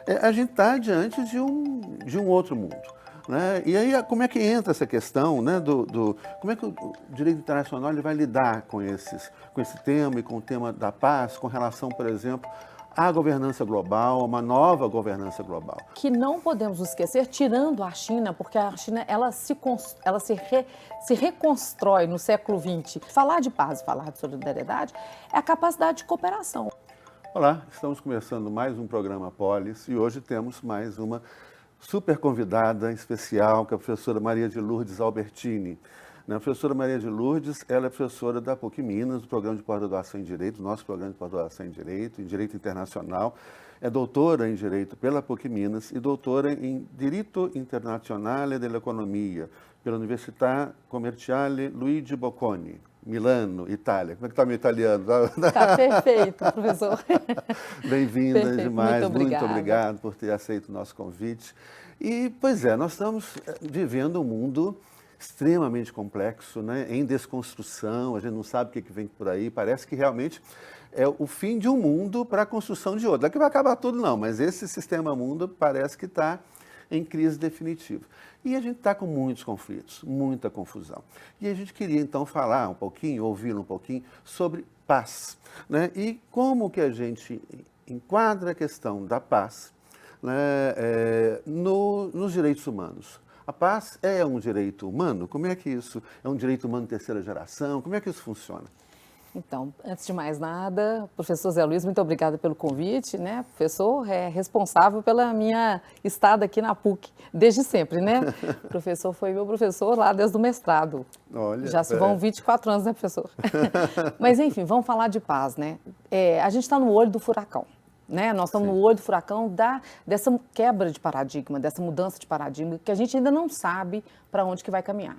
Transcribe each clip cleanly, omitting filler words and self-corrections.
a gente está diante de um outro mundo. Né? E aí, como é que entra essa questão, né, como é que o direito internacional ele vai lidar com esse tema e com o tema da paz, com relação, por exemplo, à governança global, a uma nova governança global? Que não podemos esquecer, tirando a China, porque a China se reconstrói no século XX. Falar de paz e falar de solidariedade é a capacidade de cooperação. Olá, estamos começando mais um programa Polis e hoje temos mais uma super convidada especial, que é a professora Maria de Lourdes Albertini. A professora Maria de Lourdes, ela é professora da PUC Minas, do programa de pós-graduação em Direito, nosso programa de pós-graduação em Direito Internacional. É doutora em Direito pela PUC Minas e doutora em Diritto Internazionale dell'Economia, pela Università Commerciale Luigi Bocconi, Milano, Itália. Como é que está meu italiano? Está perfeito, professor. Bem-vinda demais, muito obrigado por ter aceito o nosso convite. E, pois é, nós estamos vivendo um mundo extremamente complexo, né? Em desconstrução, a gente não sabe o que vem por aí, parece que realmente é o fim de um mundo para a construção de outro. Daqui vai acabar tudo não, mas esse sistema mundo parece que está em crise definitiva. E a gente está com muitos conflitos, muita confusão. E a gente queria então falar um pouquinho, ouvir um pouquinho sobre paz, né? E como que a gente enquadra a questão da paz, né, nos direitos humanos. A paz é um direito humano? Como é que isso é um direito humano de terceira geração? Como é que isso funciona? Então, antes de mais nada, professor Zé Luiz, muito obrigada pelo convite, né? O professor é responsável pela minha estada aqui na PUC, desde sempre, né? O professor foi meu professor lá desde o mestrado. Olha, já se vão 24 anos, né, professor? Mas, enfim, vamos falar de paz, né? A gente está no olho do furacão. Né? Nós estamos no olho do furacão dessa quebra de paradigma, dessa mudança de paradigma, que a gente ainda não sabe para onde que vai caminhar.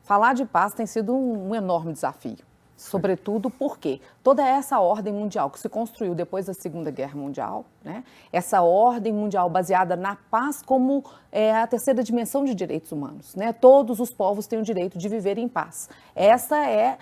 Falar de paz tem sido um enorme desafio, sobretudo porque toda essa ordem mundial que se construiu depois da Segunda Guerra Mundial, né? Essa ordem mundial baseada na paz como a terceira dimensão de direitos humanos. Né? Todos os povos têm o direito de viver em paz. Essa é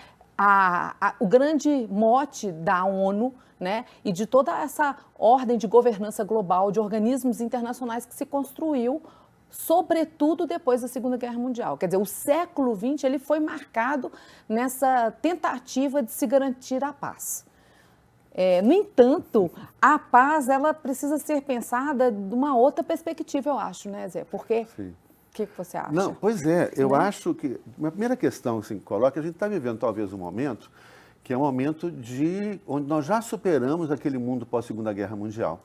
o grande mote da ONU, né? E de toda essa ordem de governança global, de organismos internacionais que se construiu, sobretudo depois da Segunda Guerra Mundial. Quer dizer, o século XX ele foi marcado nessa tentativa de se garantir a paz. No entanto, a paz ela precisa ser pensada de uma outra perspectiva, eu acho, né, Zé? Porque... Sim. O que você acha? Não, pois é, eu acho que a primeira questão assim, que coloca, a gente está vivendo talvez um momento que é um momento onde nós já superamos aquele mundo pós-Segunda Guerra Mundial.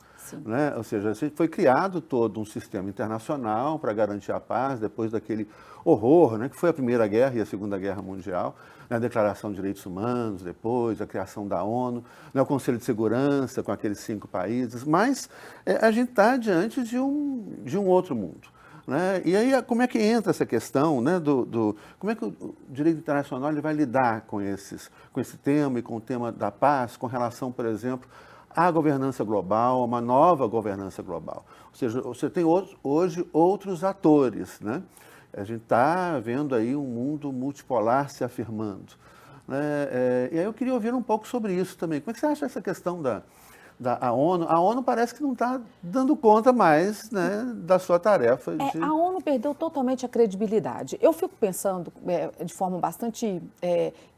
Né? Ou seja, foi criado todo um sistema internacional para garantir a paz depois daquele horror, né, que foi a Primeira Guerra e a Segunda Guerra Mundial, né, a Declaração de Direitos Humanos, depois a criação da ONU, né, o Conselho de Segurança com aqueles 5 países, mas a gente está diante de um outro mundo. Né? E aí, como é que entra essa questão, né, como é que o direito internacional ele vai lidar com esse tema e com o tema da paz, com relação, por exemplo, à governança global, a uma nova governança global? Ou seja, você tem hoje outros atores, né? A gente está vendo aí um mundo multipolar se afirmando. Né? E aí eu queria ouvir um pouco sobre isso também. Como é que você acha essa questão da ONU? A ONU parece que não está dando conta mais, né, da sua tarefa. A ONU perdeu totalmente a credibilidade. Eu fico pensando de forma bastante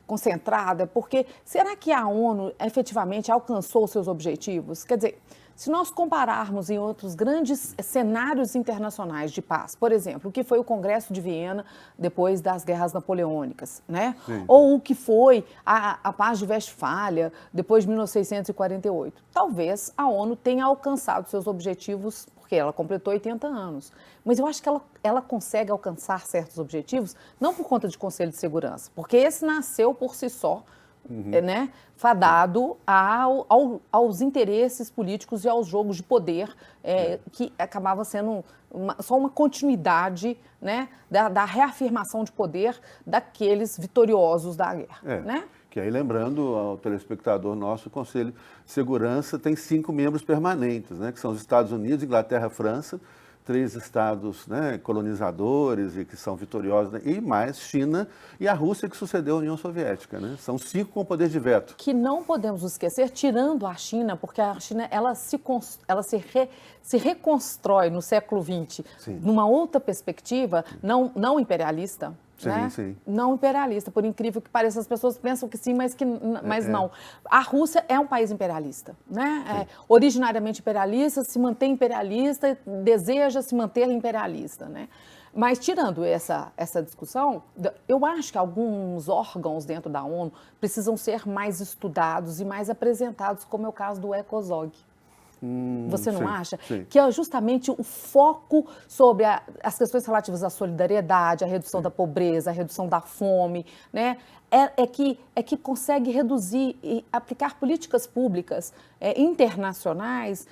concentrada, porque será que a ONU efetivamente alcançou seus objetivos? Quer dizer, se nós compararmos em outros grandes cenários internacionais de paz, por exemplo, o que foi o Congresso de Viena depois das guerras napoleônicas, né? Ou o que foi a Paz de Westfália depois de 1648. Talvez a ONU tenha alcançado seus objetivos porque ela completou 80 anos. Mas eu acho que ela consegue alcançar certos objetivos não por conta de Conselho de Segurança, porque esse nasceu por si só, né, fadado aos interesses políticos e aos jogos de poder, que acabava sendo só uma continuidade, né, da reafirmação de poder daqueles vitoriosos da guerra. Né? Que aí, lembrando ao telespectador nosso, o Conselho de Segurança tem 5 membros permanentes, né, que são os Estados Unidos, Inglaterra, França, 3 estados, né, colonizadores e que são vitoriosos, né, e mais China e a Rússia, que sucedeu a União Soviética. Né? São 5 com poder de veto. Que não podemos esquecer, tirando a China, porque a China ela se reconstrói no século XX numa outra perspectiva, não imperialista. Sim, né? sim. Não imperialista, por incrível que pareça, as pessoas pensam que sim, mas não. A Rússia é um país imperialista, né? Originariamente imperialista, se mantém imperialista, deseja se manter imperialista, né? Mas tirando essa discussão, eu acho que alguns órgãos dentro da ONU precisam ser mais estudados e mais apresentados, como é o caso do ECOSOG. Você não acha? Sim. Que é justamente o foco sobre as questões relativas à solidariedade, à redução da pobreza, à redução da fome, né? É que consegue reduzir e aplicar políticas públicas internacionais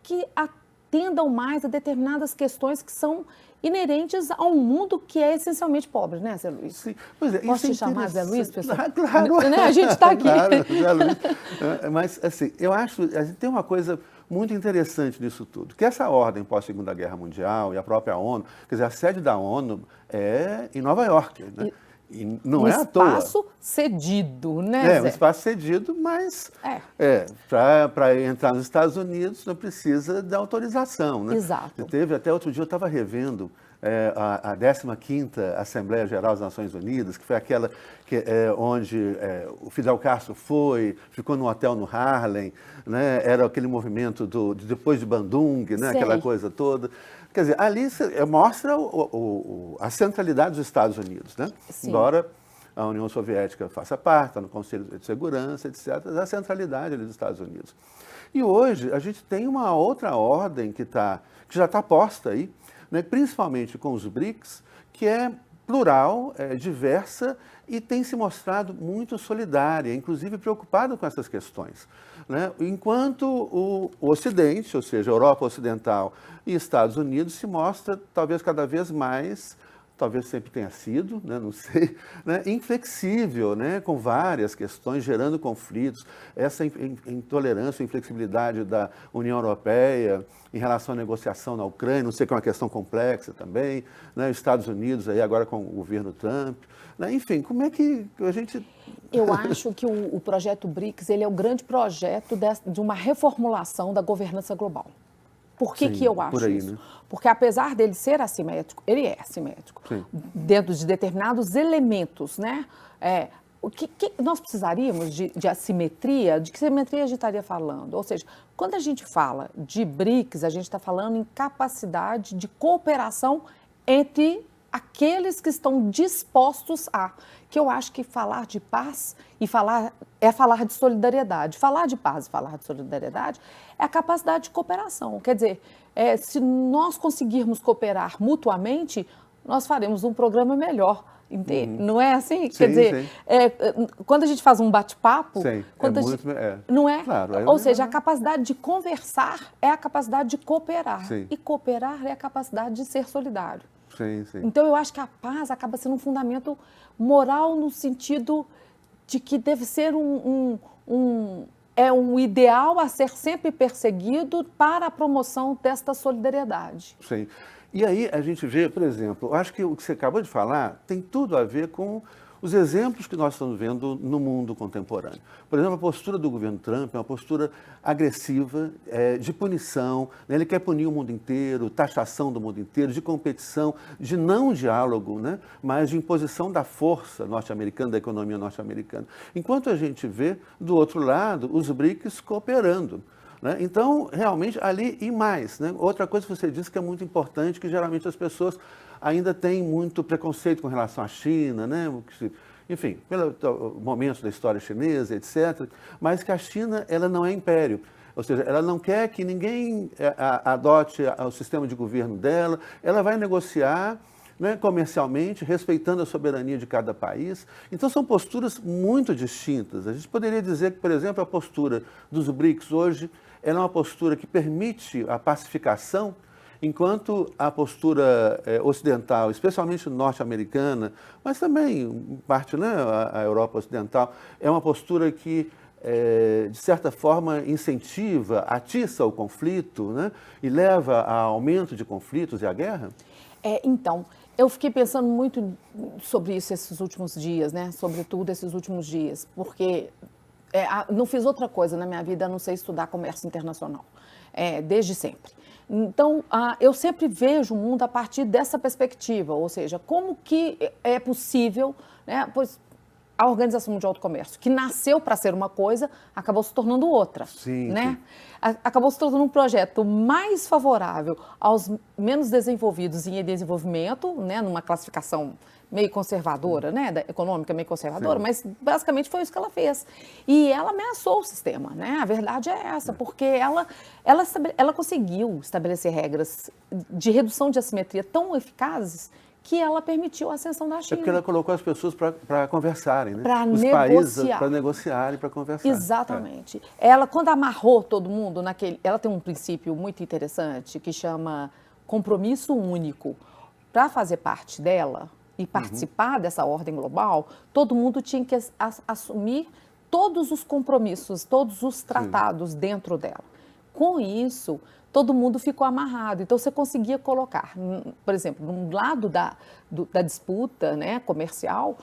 que atendam mais a determinadas questões que são inerentes a um mundo que é essencialmente pobre, né, Zé Luiz? Sim. Pois é, Posso te chamar Zé Luiz, pessoal? Claro. Né? A gente está aqui. Claro, Zé Luiz. Mas, assim, eu acho, a gente tem uma coisa muito interessante nisso tudo, que essa ordem pós-Segunda Guerra Mundial e a própria ONU, quer dizer, a sede da ONU é em Nova York, né? E não é à toa. Um espaço cedido, né, Zé? Um espaço cedido, mas para entrar nos Estados Unidos não precisa da autorização, né? Exato. Teve até outro dia, eu estava revendo a 15ª Assembleia Geral das Nações Unidas, que foi aquela onde o Fidel Castro ficou num hotel no Harlem, né? Era aquele movimento depois de Bandung, né? Aquela coisa toda. Quer dizer, ali mostra a centralidade dos Estados Unidos, né? Sim. Embora a União Soviética faça parte, está no Conselho de Segurança, etc., da centralidade ali dos Estados Unidos. E hoje a gente tem uma outra ordem que já está posta aí, né? Principalmente com os BRICS, que é plural, diversa e tem se mostrado muito solidária, inclusive preocupada com essas questões. Né? Enquanto o Ocidente, ou seja, a Europa Ocidental e Estados Unidos, se mostra talvez cada vez mais, talvez sempre tenha sido, né? Não sei, né? Inflexível, né? Com várias questões, gerando conflitos, essa intolerância, inflexibilidade da União Europeia em relação à negociação na Ucrânia, não sei que é uma questão complexa também, né? Estados Unidos aí agora com o governo Trump, né? Enfim, como é que a gente... Eu acho que o projeto BRICS ele é o grande projeto de uma reformulação da governança global. Por que eu acho por aí, isso? Né? Porque apesar dele ser assimétrico, ele é assimétrico, dentro de determinados elementos, né? O que nós precisaríamos de assimetria, de que simetria a gente estaria falando? Ou seja, quando a gente fala de BRICS, a gente está falando em capacidade de cooperação entre aqueles que estão dispostos que eu acho que falar de paz é falar de solidariedade. Falar de paz e falar de solidariedade é a capacidade de cooperação. Quer dizer, se nós conseguirmos cooperar mutuamente, nós faremos um programa melhor. Não é assim? Sim, quer dizer, quando a gente faz um bate-papo, não é? Claro, ou seja, a capacidade de conversar é a capacidade de cooperar. Sim. E cooperar é a capacidade de ser solidário. Sim, sim. Então, eu acho que a paz acaba sendo um fundamento moral no sentido de que deve ser um ideal a ser sempre perseguido para a promoção desta solidariedade. Sim. E aí a gente vê, por exemplo, eu acho que o que você acabou de falar tem tudo a ver com os exemplos que nós estamos vendo no mundo contemporâneo. Por exemplo, a postura do governo Trump é uma postura agressiva, de punição, né? Ele quer punir o mundo inteiro, taxação do mundo inteiro, de competição, de não diálogo, né? Mas de imposição da força norte-americana, da economia norte-americana. Enquanto a gente vê, do outro lado, os BRICS cooperando. Né? Então, realmente, ali e mais. Né? Outra coisa que você disse que é muito importante, que geralmente as pessoas ainda têm muito preconceito com relação à China, né? Enfim, pelo momento da história chinesa, etc., mas que a China ela não é império. Ou seja, ela não quer que ninguém adote o sistema de governo dela, ela vai negociar, né, comercialmente, respeitando a soberania de cada país. Então, são posturas muito distintas. A gente poderia dizer que, por exemplo, a postura dos BRICS hoje é uma postura que permite a pacificação, enquanto a postura ocidental, especialmente norte-americana, mas também, em parte, né, a Europa ocidental, é uma postura que de certa forma, incentiva, atiça o conflito, né? E leva a aumento de conflitos e à guerra? Então, eu fiquei pensando muito sobre isso esses últimos dias, né? Sobretudo esses últimos dias, porque não fiz outra coisa na minha vida a não ser estudar comércio internacional, desde sempre. Então, eu sempre vejo o mundo a partir dessa perspectiva, ou seja, como que é possível, né? Pois a Organização Mundial do Comércio, que nasceu para ser uma coisa, acabou se tornando outra. Sim, né? sim. Acabou se tornando um projeto mais favorável aos menos desenvolvidos em desenvolvimento, né? Numa classificação meio conservadora, né? Econômica meio conservadora, Sim. mas basicamente foi isso que ela fez. E ela ameaçou o sistema, né? A verdade é essa, porque ela conseguiu estabelecer regras de redução de assimetria tão eficazes que ela permitiu a ascensão da China. Porque ela colocou as pessoas para conversarem, né? Para Os negociar. países para negociarem, para conversar. Exatamente. Ela, quando amarrou todo mundo ela tem um princípio muito interessante que chama compromisso único. Para fazer parte dela e participar dessa ordem global, todo mundo tinha que assumir todos os compromissos, todos os tratados dentro dela. Com isso, todo mundo ficou amarrado. Então, você conseguia colocar, por exemplo, num lado da disputa, né, comercial,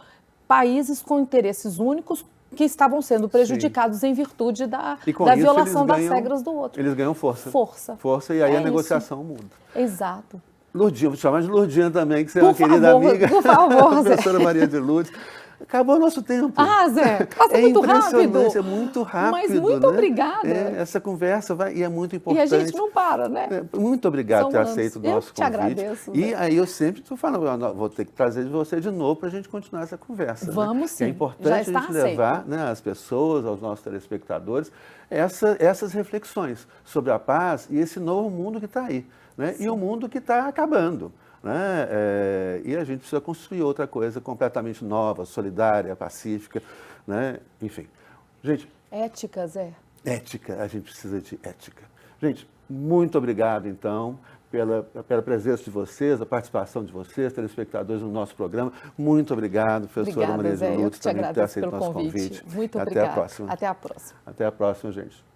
países com interesses únicos que estavam sendo prejudicados em virtude da violação das regras do outro. Eles ganham força. Força. E aí a negociação muda. Exato. Lourdinha, vou te chamar de Lourdinha também, que você é uma querida amiga. Por favor, Zé. Professora Maria de Lourdes. Acabou o nosso tempo. Zé, passa muito rápido. É muito rápido. Mas muito obrigada. Essa conversa vai, e é muito importante. E a gente não para, né? Muito obrigado por ter aceito o nosso convite. Eu te agradeço. E aí eu sempre estou falando, vou ter que trazer você de novo para a gente continuar essa conversa. Vamos sim. É importante a gente levar, né, às pessoas, aos nossos telespectadores, essas reflexões sobre a paz e esse novo mundo que está aí. Né? E o mundo que está acabando. Né? E a gente precisa construir outra coisa completamente nova, solidária, pacífica, né? Enfim. Gente... Ética, Zé. Ética, a gente precisa de ética. Gente, muito obrigado, então, pela presença de vocês, a participação de vocês, telespectadores no nosso programa. Muito obrigado, professora Maria de Lourdes, também por ter aceito o nosso convite. Muito obrigada. Até a próxima. Até a próxima. Até a próxima, gente.